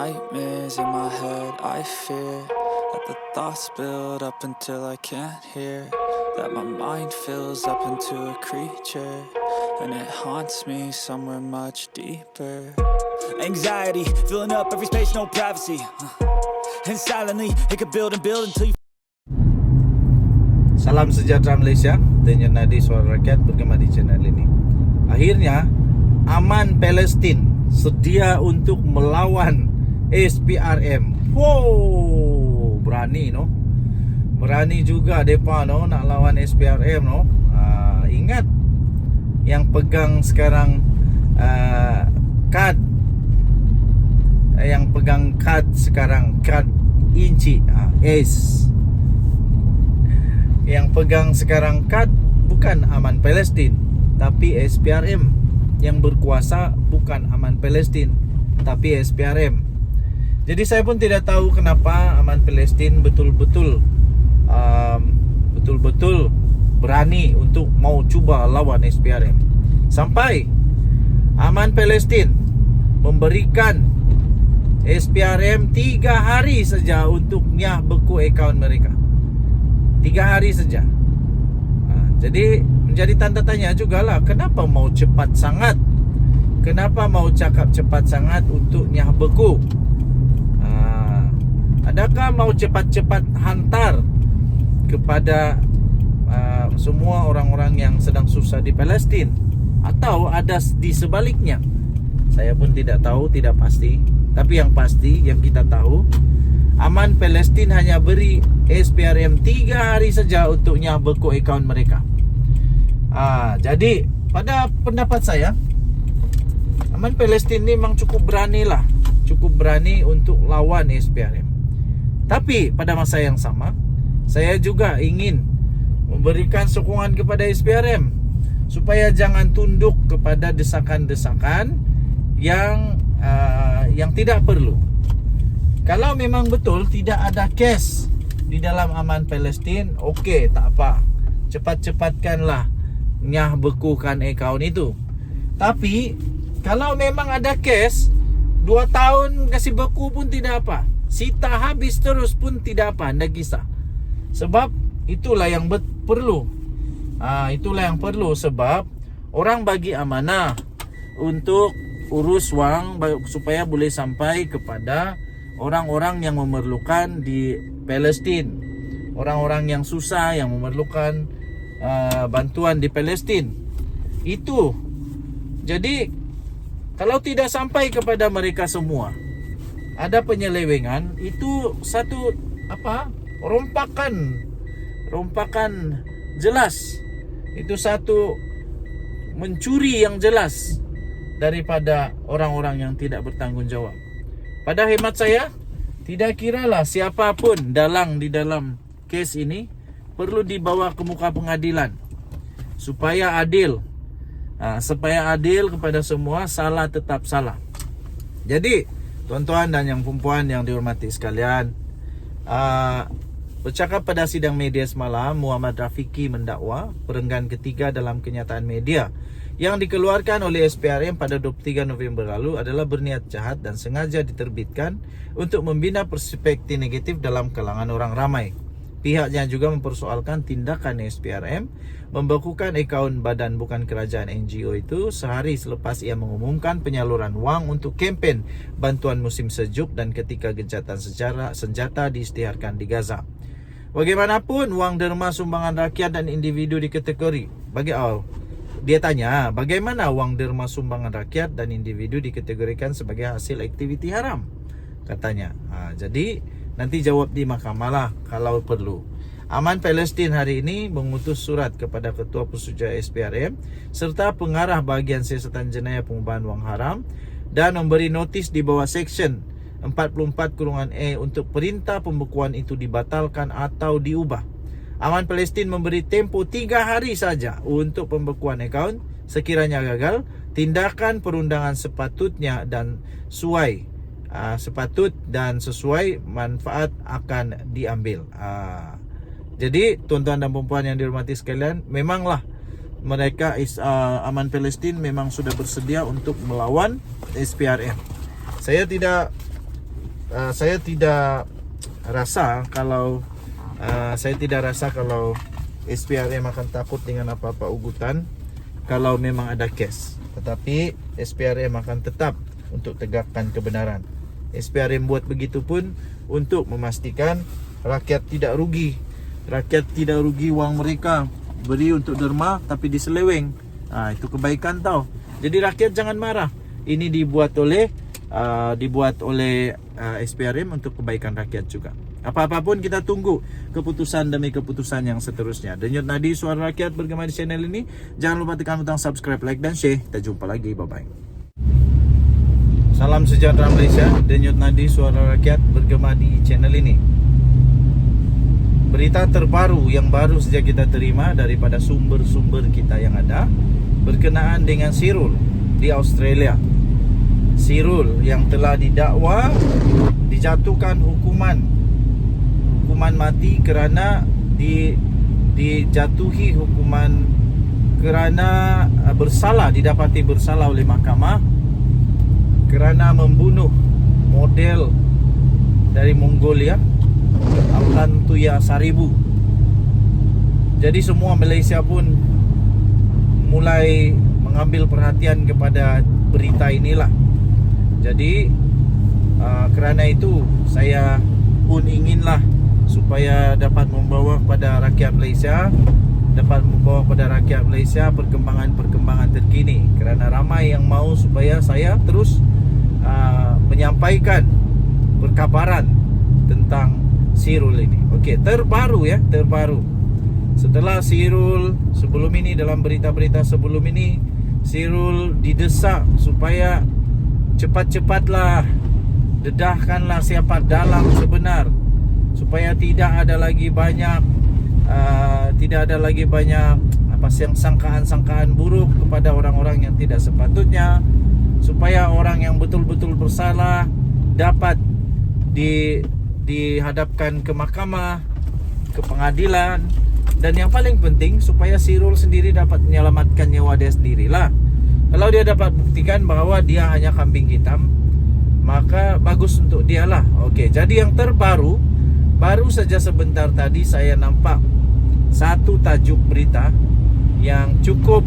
nightmares in my head, I fear that the thoughts build up until I can't hear, that my mind fills up into a creature, and it haunts me somewhere much deeper. Anxiety, filling up every space, no privacy, and silently, it could build and build until you... Salam sejahtera Malaysia, Daniel Nadi Suara Rakyat bergema di channel ini. Akhirnya, Aman Palestin sedia untuk melawan SPRM. Wow, berani no. Berani juga depa no nak lawan SPRM no. Ingat yang pegang sekarang kad yang pegang kad sekarang, kad inci S. Yang pegang sekarang kad bukan Aman Palestin, tapi SPRM. Yang berkuasa bukan Aman Palestin, tapi SPRM. Jadi saya pun tidak tahu kenapa Aman Palestin betul-betul berani untuk mau cuba lawan SPRM. Sampai Aman Palestin memberikan SPRM 3 hari saja untuk nyah beku akaun mereka. 3 hari saja. Jadi menjadi tanda tanya jugalah, kenapa mau cepat sangat? Kenapa mau cakap cepat sangat untuk nyah beku? Adakah mau cepat-cepat hantar kepada semua orang-orang yang sedang susah di Palestin? Atau ada di sebaliknya? Saya pun tidak tahu, tidak pasti. Tapi yang pasti, yang kita tahu, Aman Palestin hanya beri SPRM 3 hari saja untuk nyah beku akaun mereka. Jadi pada pendapat saya, Aman Palestin ni memang cukup berani lah, cukup berani untuk lawan SPRM. Tapi pada masa yang sama, saya juga ingin memberikan sokongan kepada SPRM supaya jangan tunduk kepada desakan-desakan yang tidak perlu. Kalau memang betul tidak ada kes di dalam Aman Palestin, okey, tak apa, cepat-cepatkanlah nyah bekukan akaun itu. Tapi kalau memang ada kes 2 tahun kasih beku pun tidak apa, sita habis terus pun tidak apa, anda kisah. Sebab itulah yang perlu. Itulah yang perlu, sebab orang bagi amanah untuk urus wang supaya boleh sampai kepada orang-orang yang memerlukan di Palestin, orang-orang yang susah, yang memerlukan bantuan di Palestin. Itu. Jadi kalau tidak sampai kepada mereka semua, ada penyelewengan, itu satu rompakan jelas. Itu satu mencuri yang jelas daripada orang-orang yang tidak bertanggung jawab. Pada hemat saya, tidak kiralah siapapun dalang di dalam kes ini perlu dibawa ke muka pengadilan supaya adil. Supaya adil kepada semua, salah tetap salah. Jadi tuan-tuan dan yang perempuan yang dihormati sekalian, bercakap pada sidang media semalam, Muhammad Rafiqi mendakwa perenggan ketiga dalam kenyataan media yang dikeluarkan oleh SPRM pada 23 November lalu adalah berniat jahat dan sengaja diterbitkan untuk membina perspektif negatif dalam kalangan orang ramai. Pihaknya juga mempersoalkan tindakan SPRM membekukan akaun badan bukan kerajaan NGO itu sehari selepas ia mengumumkan penyaluran wang untuk kempen bantuan musim sejuk dan ketika gencatan senjata diisytiharkan di Gaza. Bagaimanapun, wang derma sumbangan rakyat dan individu dikategori. Dia tanya, bagaimana wang derma sumbangan rakyat dan individu dikategorikan sebagai hasil aktiviti haram? Katanya. Jadi nanti jawab di mahkamah lah kalau perlu. Aman Palestin hari ini mengutus surat kepada Ketua Pesuruhjaya SPRM serta pengarah bahagian siasatan jenayah pengubahan wang haram dan memberi notis di bawah Seksyen 44-E untuk perintah pembekuan itu dibatalkan atau diubah. Aman Palestin memberi tempoh 3 hari saja untuk pembekuan akaun. Sekiranya gagal, tindakan perundangan sepatutnya dan sesuai manfaat akan diambil. Jadi tuan-tuan dan perempuan yang dihormati sekalian, memanglah mereka Aman Palestin memang sudah bersedia untuk melawan SPRM. Saya tidak saya tidak rasa kalau SPRM akan takut dengan apa-apa ugutan kalau memang ada kes. Tetapi SPRM akan tetap untuk tegakkan kebenaran. SPRM buat begitu pun untuk memastikan rakyat tidak rugi. Rakyat tidak rugi wang mereka beri untuk derma tapi diseleweng. Itu kebaikan tau. Jadi rakyat jangan marah. Ini dibuat oleh SPRM untuk kebaikan rakyat juga. Apa-apa pun kita tunggu keputusan demi keputusan yang seterusnya. Denyut Nadi Suara Rakyat bergema di channel ini. Jangan lupa tekan butang subscribe, like dan share. Kita jumpa lagi. Bye-bye. Salam sejahtera Malaysia. Denyut Nadi Suara Rakyat bergema di channel ini. Berita terbaru yang baru saja kita terima daripada sumber-sumber kita yang ada berkenaan dengan Sirul di Australia. Sirul yang telah didakwa dijatuhkan hukuman mati kerana dijatuhi hukuman kerana didapati bersalah oleh mahkamah kerana membunuh model dari Mongolia, Aulan Tuya Saribu. Jadi semua Malaysia pun mulai mengambil perhatian kepada berita inilah. Jadi kerana itu saya pun inginlah supaya dapat membawa kepada rakyat Malaysia perkembangan terkini, kerana ramai yang mahu supaya saya terus menyampaikan perkabaran tentang Sirul ini. Okey, terbaru. Setelah Sirul sebelum ini, dalam berita-berita sebelum ini, Sirul didesak supaya cepat-cepatlah dedahkanlah siapa dalang sebenar, supaya tidak ada lagi banyak sangkaan-sangkaan buruk kepada orang-orang yang tidak sepatutnya, supaya orang yang betul-betul bersalah dapat dihadapkan ke mahkamah, ke pengadilan, dan yang paling penting supaya Sirul sendiri dapat menyelamatkan nyawa dia sendirilah. Kalau dia dapat buktikan bahawa dia hanya kambing hitam, maka bagus untuk dia lah. Okey, jadi yang terbaru, baru saja sebentar tadi saya nampak satu tajuk berita yang cukup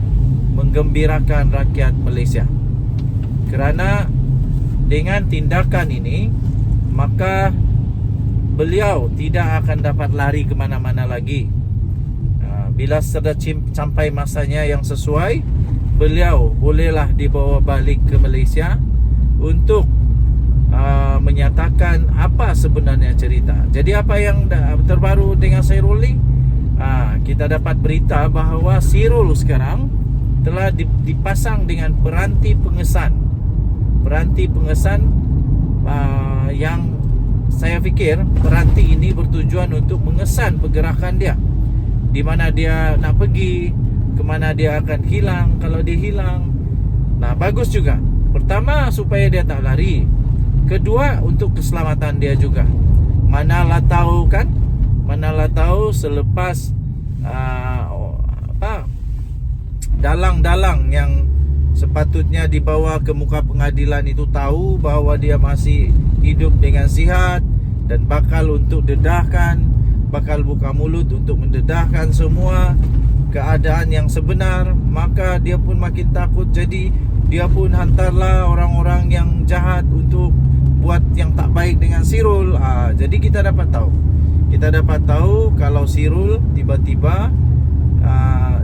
menggembirakan rakyat Malaysia. Kerana dengan tindakan ini, maka beliau tidak akan dapat lari ke mana-mana lagi. Bila sudah sampai masanya yang sesuai, beliau bolehlah dibawa balik ke Malaysia untuk menyatakan apa sebenarnya cerita. Jadi apa yang terbaru dengan Sirul ni? Kita dapat berita bahawa Sirul sekarang telah dipasang dengan peranti pengesan. Yang saya fikir peranti ini bertujuan untuk mengesan pergerakan dia, di mana dia nak pergi, ke mana dia akan hilang kalau dia hilang. Bagus juga. Pertama, supaya dia tak lari. Kedua, untuk keselamatan dia juga. Manalah tahu selepas dalang-dalang yang sepatutnya dibawa ke muka pengadilan itu tahu bahawa dia masih hidup dengan sihat dan bakal buka mulut untuk mendedahkan semua keadaan yang sebenar, maka dia pun makin takut. Jadi dia pun hantarlah orang-orang yang jahat untuk buat yang tak baik dengan Sirul. Jadi kita dapat tahu kalau Sirul tiba-tiba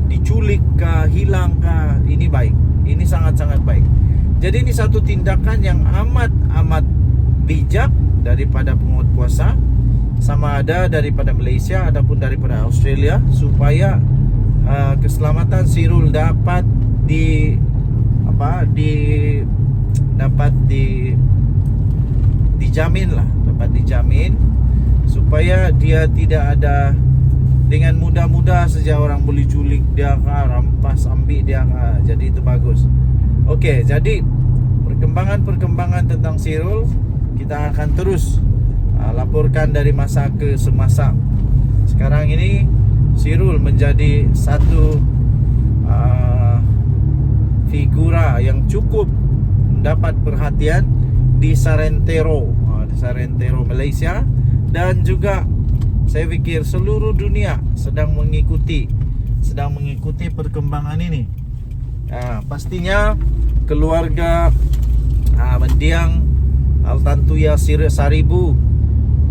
diculik ke, hilang ke, ini baik. Ini sangat-sangat baik. Jadi ini satu tindakan yang amat bijak daripada penguatkuasa, sama ada daripada Malaysia ataupun daripada Australia, supaya keselamatan Sirul dapat dijamin, supaya dia tidak ada dengan mudah-mudah saja orang boleh culik dia, rampas, ambil dia. Jadi itu bagus. Okey, jadi perkembangan tentang Sirul kita akan terus laporkan dari masa ke semasa. Sekarang ini Sirul menjadi satu figura yang cukup mendapat perhatian di Sarentero. Sarentero Malaysia, dan juga saya fikir seluruh dunia sedang mengikuti perkembangan ini. Pastinya keluarga mendiang Altantuya Saribu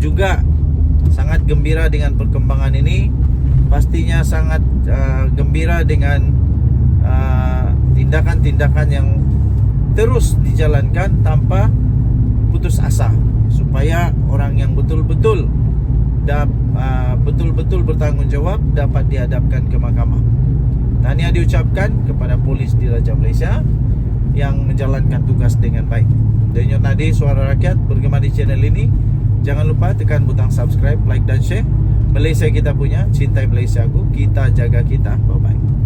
juga sangat gembira dengan perkembangan ini. Pastinya sangat gembira dengan tindakan-tindakan yang terus dijalankan tanpa putus asa, supaya orang yang betul-betul bertanggung jawab dapat dihadapkan ke mahkamah. Tahniah diucapkan kepada polis Diraja Malaysia yang menjalankan tugas dengan baik. Denyut nadi Suara Rakyat bergema di channel ini. Jangan lupa tekan butang subscribe, like dan share. Malaysia kita punya, cintai Malaysia aku, kita jaga kita. Bye bye.